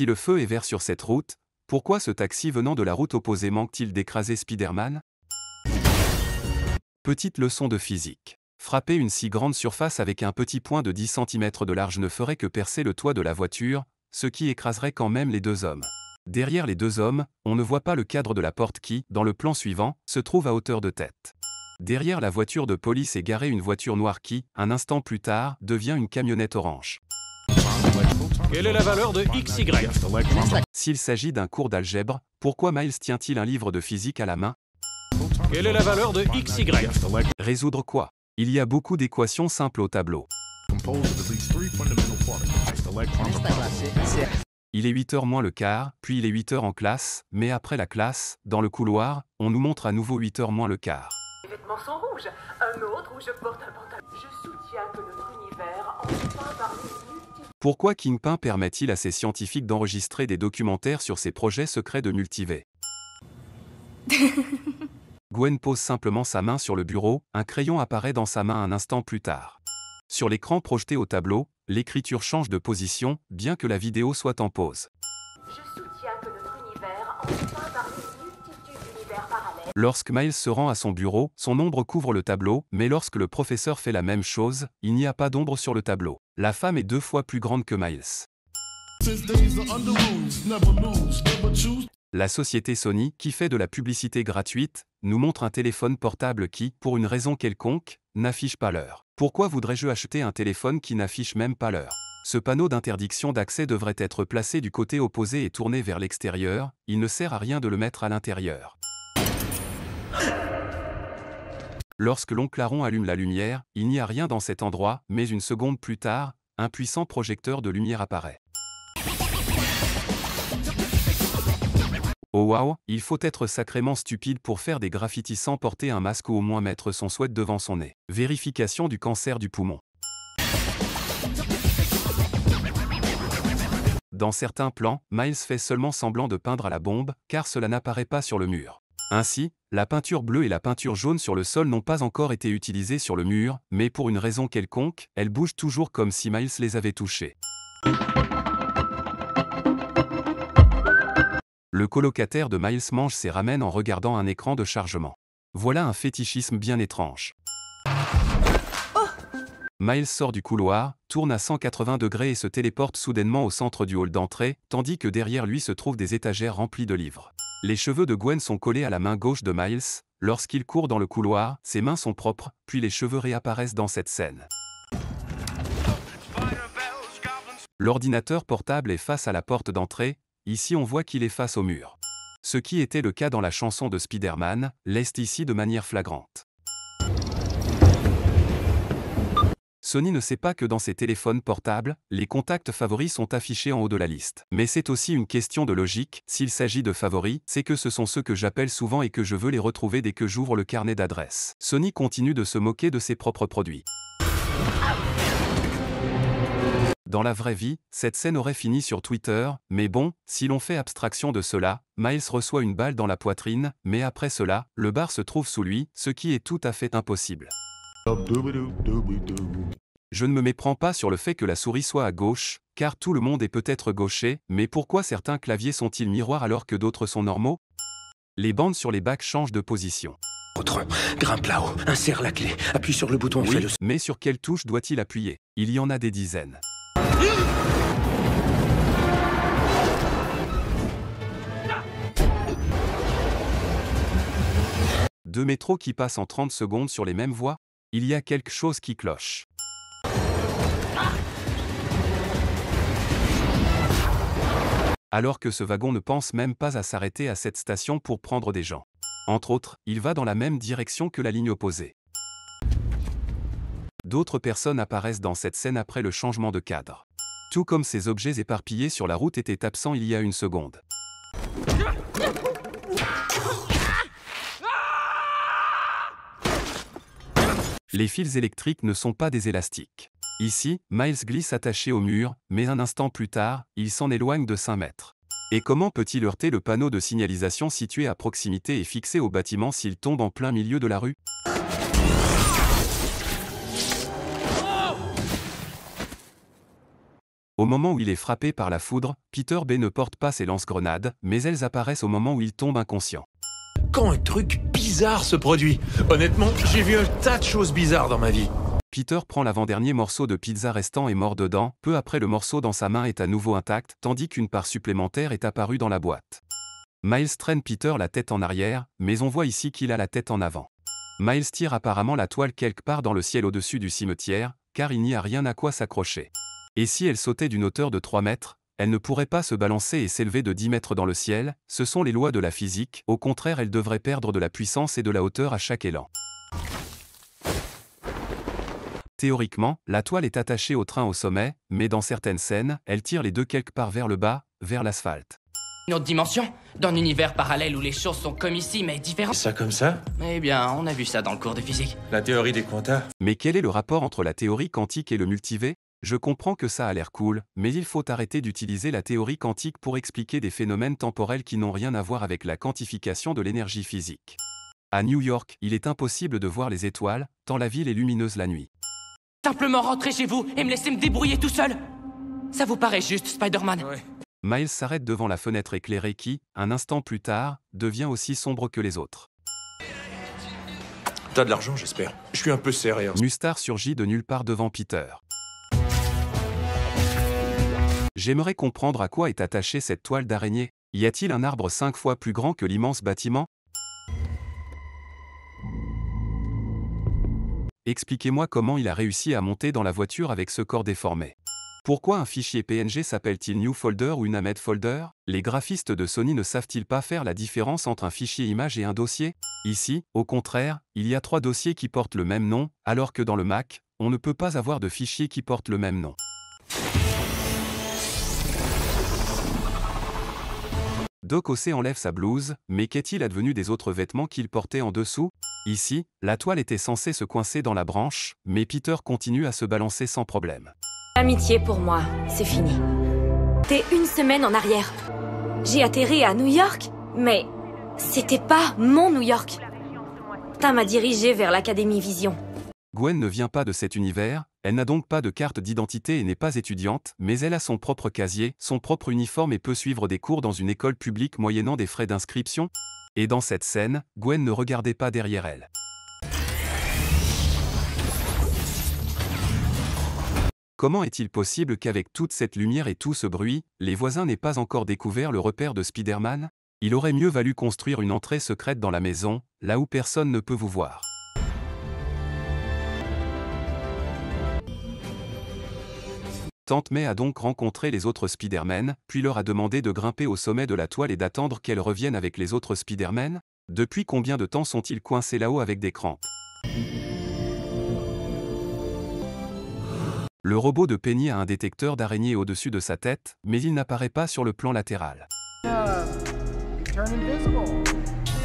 Si le feu est vert sur cette route, pourquoi ce taxi venant de la route opposée manque-t-il d'écraser Spider-Man? Petite leçon de physique. Frapper une si grande surface avec un petit point de 10 cm de large ne ferait que percer le toit de la voiture, ce qui écraserait quand même les deux hommes. Derrière les deux hommes, on ne voit pas le cadre de la porte qui, dans le plan suivant, se trouve à hauteur de tête. Derrière la voiture de police est garée une voiture noire qui, un instant plus tard, devient une camionnette orange. Quelle est la valeur de XY? S'il s'agit d'un cours d'algèbre, pourquoi Miles tient-il un livre de physique à la main? Quelle est la valeur de XY? Résoudre quoi? Il y a beaucoup d'équations simples au tableau. Il est 8h moins le quart, puis il est 8h en classe, mais après la classe, dans le couloir, on nous montre à nouveau 8h moins le quart. Les vêtements sont rouges, un autre où je porte un pantalon. Je soutiens que notre univers enfin par les multiples. Pourquoi Kingpin permet-il à ses scientifiques d'enregistrer des documentaires sur ses projets secrets de multivers? Gwen pose simplement sa main sur le bureau, un crayon apparaît dans sa main un instant plus tard. Sur l'écran projeté au tableau, l'écriture change de position, bien que la vidéo soit en pause. Je soutiens que notre univers enfin par les multitudes d'univers parallèles. Lorsque Miles se rend à son bureau, son ombre couvre le tableau, mais lorsque le professeur fait la même chose, il n'y a pas d'ombre sur le tableau. La femme est 2 fois plus grande que Miles. La société Sony, qui fait de la publicité gratuite, nous montre un téléphone portable qui, pour une raison quelconque, n'affiche pas l'heure. Pourquoi voudrais-je acheter un téléphone qui n'affiche même pas l'heure? Ce panneau d'interdiction d'accès devrait être placé du côté opposé et tourné vers l'extérieur, il ne sert à rien de le mettre à l'intérieur. Lorsque l'oncle Aaron allume la lumière, il n'y a rien dans cet endroit, mais une seconde plus tard, un puissant projecteur de lumière apparaît. Oh waouh, il faut être sacrément stupide pour faire des graffitis sans porter un masque ou au moins mettre son sweat devant son nez. Vérification du cancer du poumon. Dans certains plans, Miles fait seulement semblant de peindre à la bombe, car cela n'apparaît pas sur le mur. Ainsi, la peinture bleue et la peinture jaune sur le sol n'ont pas encore été utilisées sur le mur, mais pour une raison quelconque, elles bougent toujours comme si Miles les avait touchées. Le colocataire de Miles mange ses ramen en regardant un écran de chargement. Voilà un fétichisme bien étrange. Miles sort du couloir, tourne à 180 degrés et se téléporte soudainement au centre du hall d'entrée, tandis que derrière lui se trouvent des étagères remplies de livres. Les cheveux de Gwen sont collés à la main gauche de Miles. Lorsqu'il court dans le couloir, ses mains sont propres, puis les cheveux réapparaissent dans cette scène. L'ordinateur portable est face à la porte d'entrée. Ici on voit qu'il est face au mur. Ce qui était le cas dans la chanson de Spider-Man, l'est ici de manière flagrante. Sony ne sait pas que dans ses téléphones portables, les contacts favoris sont affichés en haut de la liste. Mais c'est aussi une question de logique, s'il s'agit de favoris, c'est que ce sont ceux que j'appelle souvent et que je veux les retrouver dès que j'ouvre le carnet d'adresses. Sony continue de se moquer de ses propres produits. Dans la vraie vie, cette scène aurait fini sur Twitter, mais bon, si l'on fait abstraction de cela, Miles reçoit une balle dans la poitrine, mais après cela, le bar se trouve sous lui, ce qui est tout à fait impossible. Je ne me méprends pas sur le fait que la souris soit à gauche, car tout le monde est peut-être gaucher, mais pourquoi certains claviers sont-ils miroirs alors que d'autres sont normaux? Les bandes sur les bacs changent de position. Autron, grimpe là-haut, insère la clé, appuie sur le bouton, Oui, fais-le. mais sur quelle touche doit-il appuyer? Il y en a des dizaines. Deux métros qui passent en 30 secondes sur les mêmes voies? Il y a quelque chose qui cloche. Alors que ce wagon ne pense même pas à s'arrêter à cette station pour prendre des gens. Entre autres, il va dans la même direction que la ligne opposée. D'autres personnes apparaissent dans cette scène après le changement de cadre. Tout comme ces objets éparpillés sur la route étaient absents il y a une seconde. Les fils électriques ne sont pas des élastiques. Ici, Miles glisse attaché au mur, mais un instant plus tard, il s'en éloigne de 5 mètres. Et comment peut-il heurter le panneau de signalisation situé à proximité et fixé au bâtiment s'il tombe en plein milieu de la rue? Au moment où il est frappé par la foudre, Peter B ne porte pas ses lance-grenades, mais elles apparaissent au moment où il tombe inconscient. Quand un truc bizarre se produit. Honnêtement, j'ai vu un tas de choses bizarres dans ma vie. Peter prend l'avant-dernier morceau de pizza restant et mord dedans, peu après le morceau dans sa main est à nouveau intact, tandis qu'une part supplémentaire est apparue dans la boîte. Miles traîne Peter la tête en arrière, mais on voit ici qu'il a la tête en avant. Miles tire apparemment la toile quelque part dans le ciel au-dessus du cimetière, car il n'y a rien à quoi s'accrocher. Et si elle sautait d'une hauteur de 3 mètres, elle ne pourrait pas se balancer et s'élever de 10 mètres dans le ciel, ce sont les lois de la physique, au contraire elle devrait perdre de la puissance et de la hauteur à chaque élan. Théoriquement, la toile est attachée au train au sommet, mais dans certaines scènes, elle tire les deux quelque part vers le bas, vers l'asphalte. Une autre dimension? D'un univers parallèle où les choses sont comme ici, mais différentes? Ça comme ça? Eh bien, on a vu ça dans le cours de physique. La théorie des quantas? Mais quel est le rapport entre la théorie quantique et le multivers? Je comprends que ça a l'air cool, mais il faut arrêter d'utiliser la théorie quantique pour expliquer des phénomènes temporels qui n'ont rien à voir avec la quantification de l'énergie physique. À New York, il est impossible de voir les étoiles, tant la ville est lumineuse la nuit. Simplement rentrer chez vous et me laisser me débrouiller tout seul? Ça vous paraît juste, Spider-Man? Ouais. Miles s'arrête devant la fenêtre éclairée qui, un instant plus tard, devient aussi sombre que les autres. T'as de l'argent, j'espère. Je suis un peu serré. Mustar surgit de nulle part devant Peter. J'aimerais comprendre à quoi est attachée cette toile d'araignée. Y a-t-il un arbre 5 fois plus grand que l'immense bâtiment? Expliquez-moi comment il a réussi à monter dans la voiture avec ce corps déformé. Pourquoi un fichier PNG s'appelle-t-il New Folder ou Unnamed Folder? Les graphistes de Sony ne savent-ils pas faire la différence entre un fichier image et un dossier? Ici, au contraire, il y a 3 dossiers qui portent le même nom, alors que dans le Mac, on ne peut pas avoir de fichier qui porte le même nom. Doc Ock enlève sa blouse, mais qu'est-il advenu des autres vêtements qu'il portait en dessous? Ici, la toile était censée se coincer dans la branche, mais Peter continue à se balancer sans problème. L'amitié pour moi, c'est fini. T'es une semaine en arrière. J'ai atterri à New York, mais c'était pas mon New York. Ça m'a dirigé vers l'Académie Vision. Gwen ne vient pas de cet univers, elle n'a donc pas de carte d'identité et n'est pas étudiante, mais elle a son propre casier, son propre uniforme et peut suivre des cours dans une école publique moyennant des frais d'inscription. Et dans cette scène, Gwen ne regardait pas derrière elle. Comment est-il possible qu'avec toute cette lumière et tout ce bruit, les voisins n'aient pas encore découvert le repère de Spider-Man? Il aurait mieux valu construire une entrée secrète dans la maison, là où personne ne peut vous voir. Tante May a donc rencontré les autres Spider-Man, puis leur a demandé de grimper au sommet de la toile et d'attendre qu'elle revienne avec les autres Spider-Man. Depuis combien de temps sont-ils coincés là-haut avec des crampes? Le robot de Penny a un détecteur d'araignées au-dessus de sa tête, mais il n'apparaît pas sur le plan latéral.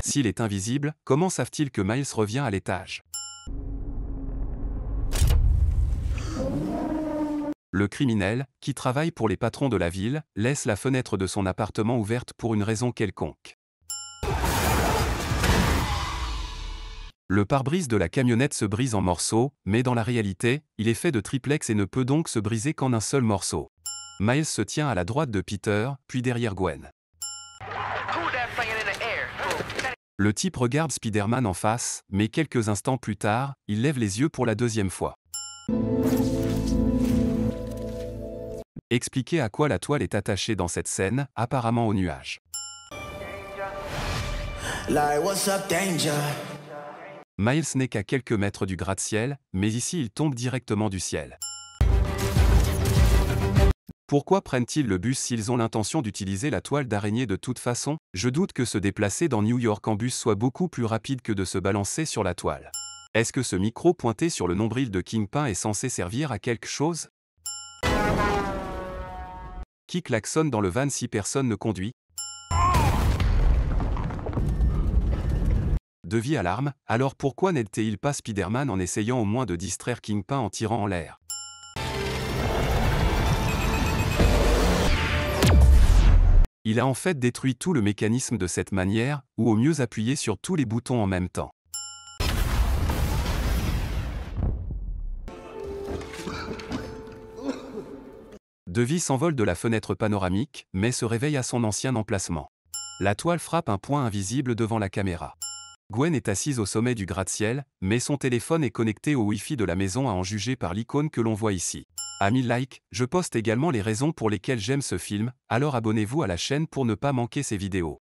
S'il est invisible, comment savent-ils que Miles revient à l'étage? Le criminel, qui travaille pour les patrons de la ville, laisse la fenêtre de son appartement ouverte pour une raison quelconque. Le pare-brise de la camionnette se brise en morceaux, mais dans la réalité, il est fait de triplex et ne peut donc se briser qu'en un seul morceau. Miles se tient à la droite de Peter, puis derrière Gwen. Le type regarde Spider-Man en face, mais quelques instants plus tard, il lève les yeux pour la deuxième fois. Expliquez à quoi la toile est attachée dans cette scène, apparemment au nuage. Miles n'est qu'à quelques mètres du gratte-ciel, mais ici il tombe directement du ciel. Pourquoi prennent-ils le bus s'ils ont l'intention d'utiliser la toile d'araignée de toute façon? Je doute que se déplacer dans New York en bus soit beaucoup plus rapide que de se balancer sur la toile. Est-ce que ce micro pointé sur le nombril de Kingpin est censé servir à quelque chose? Qui klaxonne dans le van si personne ne conduit? Devis alarme, alors pourquoi n'aide-t-il pas Spider-Man en essayant au moins de distraire Kingpin en tirant en l'air? Il a en fait détruit tout le mécanisme de cette manière, ou au mieux appuyé sur tous les boutons en même temps. Devi s'envole de la fenêtre panoramique, mais se réveille à son ancien emplacement. La toile frappe un point invisible devant la caméra. Gwen est assise au sommet du gratte-ciel, mais son téléphone est connecté au Wi-Fi de la maison à en juger par l'icône que l'on voit ici. Amis like, je poste également les raisons pour lesquelles j'aime ce film, alors abonnez-vous à la chaîne pour ne pas manquer ces vidéos.